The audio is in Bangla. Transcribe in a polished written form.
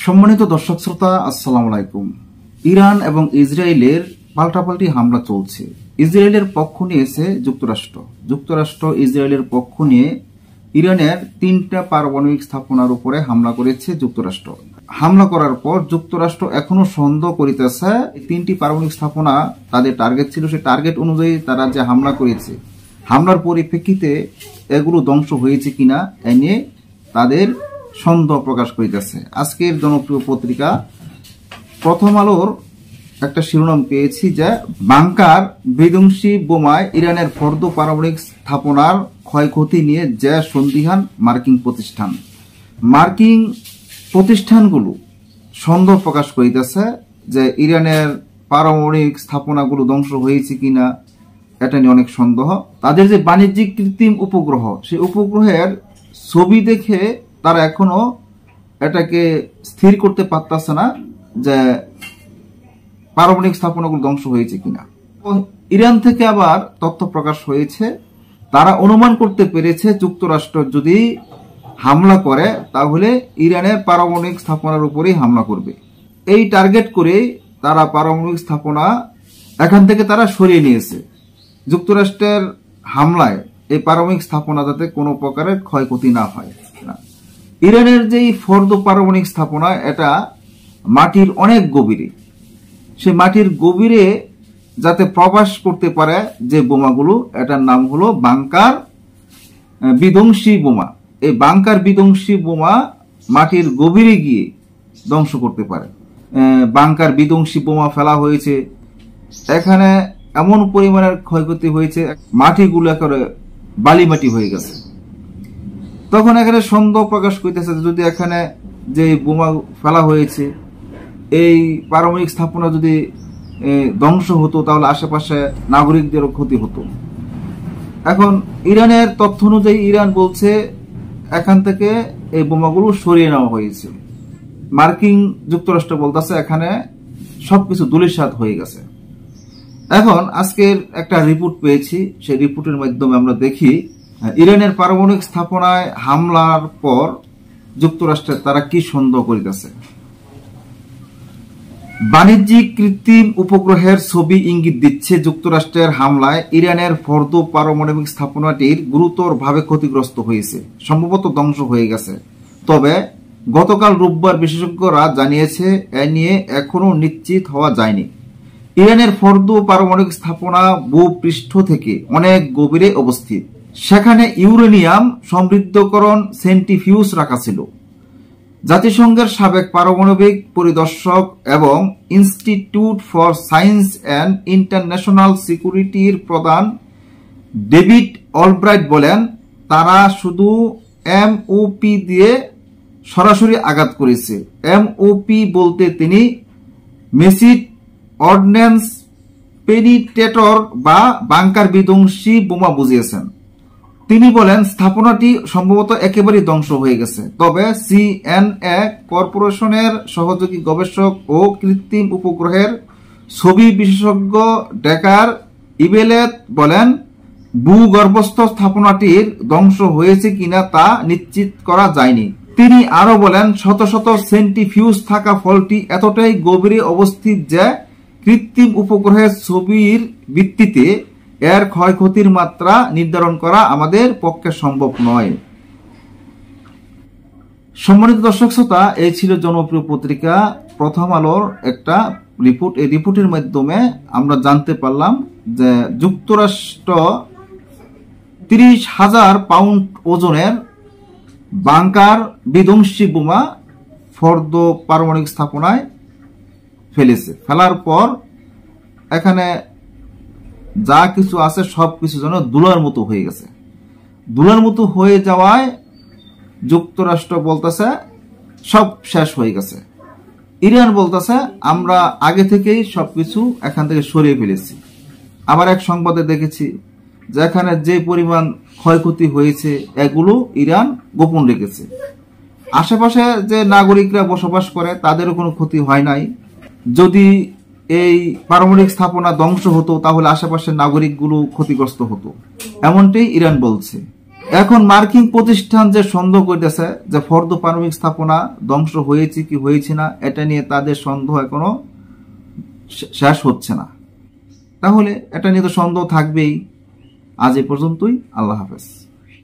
সম্মানিত দর্শক শ্রোতা, আসসালামু আলাইকুম। ইরান এবং ইসরায়েলের পাল্টাপাল্টি হামলা চলছে। ইসরায়েলের পক্ষ নিয়েছে যুক্তরাষ্ট্র। যুক্তরাষ্ট্র ইসরায়েলের পক্ষ নিয়ে ইরানের 3টা পারমাণবিক স্থাপনার উপরে হামলা করেছে যুক্তরাষ্ট্র। হামলা করার পর যুক্তরাষ্ট্র এখনো সন্দেহ করিতেছে 3টি পারমাণবিক স্থাপনা তাদের টার্গেট ছিল, সেই টার্গেট অনুযায়ী তারা যে হামলা করেছে, হামলার পরিপ্রেক্ষিতে এগুলো ধ্বংস হয়েছে কিনা এ নিয়ে তাদের সন্দেহ প্রকাশ করিতেছে। আজকের জনপ্রিয় পত্রিকা প্রথম আলোর একটা শিরোনাম পেয়েছি যে বাংকার বিধ্বংসী বোমায় ইরানের ফর্দো পারমাণবিক স্থাপনার ক্ষয়ক্ষতি নিয়ে যে সন্দিহান মার্কিন প্রতিষ্ঠান। মার্কিন প্রতিষ্ঠানগুলো সন্দেহ প্রকাশ করিতেছে যে ইরানের পারমাণবিক স্থাপনাগুলো ধ্বংস হয়েছে কিনা এটা নিয়ে অনেক সন্দেহ। তাদের যে বাণিজ্যিক কৃত্রিম উপগ্রহ, সেই উপগ্রহের ছবি দেখে তারা এখনো এটাকে স্থির করতে পারতেছে না যে পারমাণবিক স্থাপনাগুলো ধ্বংস হয়েছে কিনা। ইরান থেকে আবার তথ্য প্রকাশ হয়েছে, তারা অনুমান করতে পেরেছে যুক্তরাষ্ট্র যদি হামলা করে তাহলে ইরানের পারমাণবিক স্থাপনার উপরেই হামলা করবে। এই টার্গেট করে তারা পারমাণবিক স্থাপনা এখান থেকে তারা সরিয়ে নিয়েছে। যুক্তরাষ্ট্রের হামলায় এই পারমাণবিক স্থাপনা যাতে কোনো প্রকারের ক্ষয়ক্ষতি না হয়। ইরানের যেই ফর্দো পারমাণবিক স্থাপনা, এটা মাটির অনেক গভীরে, সে মাটির গভীরে যাতে প্রবেশ করতে পারে যে বোমাগুলো, এটার নাম হলো বাংকার বিধ্বংসী বোমা। এই বাংকার বিধ্বংসী বোমা মাটির গভীরে গিয়ে ধ্বংস করতে পারে। বাংকার বিধ্বংসী বোমা ফেলা হয়েছে, এখানে এমন পরিমাণের ক্ষয়ক্ষতি হয়েছে, মাটিগুলো একেবারে বালি মাটি হয়ে গেছে। তখন এখানে সন্দেহ প্রকাশ করতেছে যদি এখানে যে বোমা ফেলা হয়েছে এই পারমাণবিক স্থাপনা যদি ধ্বংস হতো তাহলে আশেপাশে নাগরিকদেরও ক্ষতি হতো। এখন ইরানের তথ্য অনুযায়ী ইরান বলছে এখান থেকে এই বোমাগুলো সরিয়ে নেওয়া হয়েছে। মার্কিন যুক্তরাষ্ট্র বলতেছে এখানে সবকিছু ধূলিসাৎ হয়ে গেছে। এখন আজকের একটা রিপোর্ট পেয়েছি, সেই রিপোর্টের মাধ্যমে আমরা দেখি ইরানের পারমাণবিক স্থাপনায় হামলার পর যুক্তরাষ্ট্রের তারা কি সন্দেহ করিতেছে। বাণিজ্যিক কৃত্রিম উপগ্রহের ছবি ইঙ্গিত দিচ্ছে যুক্তরাষ্ট্রের হামলায় ইরানের ফর্দো পারমাণবিক স্থাপনাটির গুরুতরভাবে ক্ষতিগ্রস্ত হয়েছে, সম্ভবত ধ্বংস হয়ে গেছে। তবে গতকাল রোববার বিশেষজ্ঞরা জানিয়েছে এ নিয়ে এখনো নিশ্চিত হওয়া যায়নি। ইরানের ফর্দো পারমাণবিক স্থাপনা ভূপৃষ্ঠ থেকে অনেক গভীরে অবস্থিত। সেখানে ইউরেনিয়াম সমৃদ্ধকরণ সেন্ট্রিফিউজ রাখা ছিল। জাতিসংঘের সাবেক পারমাণবিক পরিদর্শক এবং institute for science and international সিকিউরিটির প্রধান ডেভিড অলব্রাইট বলেন, তারা শুধু এমওপি দিয়ে সরাসরি আঘাত করেছে। এমওপি বলতে তিনি মেসিড অর্ডিন্যান্স পেনিট্রেটর বা বাংকার বিধ্বংসী বোমা বুঝিয়েছেন। তিনি বলেন স্থাপনাটি সম্ভবত একেবারেই ধ্বংস হয়ে গেছে। তবে সিএনএ কর্পোরেশনের সহযোগী গবেষক ও কৃত্রিম উপগ্রহের ছবি বিশেষজ্ঞ ডেকার ইবেলেত বলেন, ভূগর্ভস্থ স্থাপনাটির ধ্বংস হয়েছে কিনা তা নিশ্চিত করা যায়নি। তিনি আরো বলেন, শত শত সেন্ট্রিফিউজ থাকা ফলটি এতটাই গভীরে অবস্থিত যে কৃত্রিম উপগ্রহের ছবির ভিত্তিতে এর ক্ষয়ক্ষতির মাত্রা নির্ধারণ করা আমাদের পক্ষে সম্ভব নয়। সম্মানিত দর্শক শ্রোতা, এই ছিল জনপ্রিয় পত্রিকা প্রথম আলোর একটা রিপোর্ট। এই রিপোর্টের মাধ্যমে আমরা জানতে পারলাম যে যুক্তরাষ্ট্র 30,000 পাউন্ড ওজনের বাংকার বিধ্বংসী বোমা ফর্দো পারমাণবিক স্থাপনায় ফেলেছে। ফেলার পর এখানে যা কিছু আছে সবকিছু যেন ধুলার মতো হয়ে গেছে। ধুলার মতো হয়ে যাওয়ায় যুক্তরাষ্ট্র বলতেছে সব শেষ হয়ে গেছে। ইরান বলতেছে আমরা আগে থেকেই সবকিছু এখান থেকে সরিয়ে ফেলেছি। আবার এক সংবাদে দেখেছি যে এখানে যে পরিমাণ ক্ষয়ক্ষতি হয়েছে এগুলো ইরান গোপন রেখেছে। আশেপাশে যে নাগরিকরা বসবাস করে তাদেরও কোনো ক্ষতি হয় নাই। যদি এই পারমাণবিক স্থাপনা ধ্বংস হতো তাহলে আশেপাশের নাগরিকগুলো ক্ষতিগ্রস্ত হতো, এমনটাই ইরান বলছে। এখন মার্কিন প্রতিষ্ঠান যে সন্দেহ করতেছে যে ফর্দ পারমাণবিক স্থাপনা ধ্বংস হয়েছে কি হয়েছে না, এটা নিয়ে তাদের সন্দেহ এখনো শেষ হচ্ছে না। তাহলে এটা নিয়ে তো সন্দেহ থাকবেই। আজ এ পর্যন্তই। আল্লাহ হাফেজ।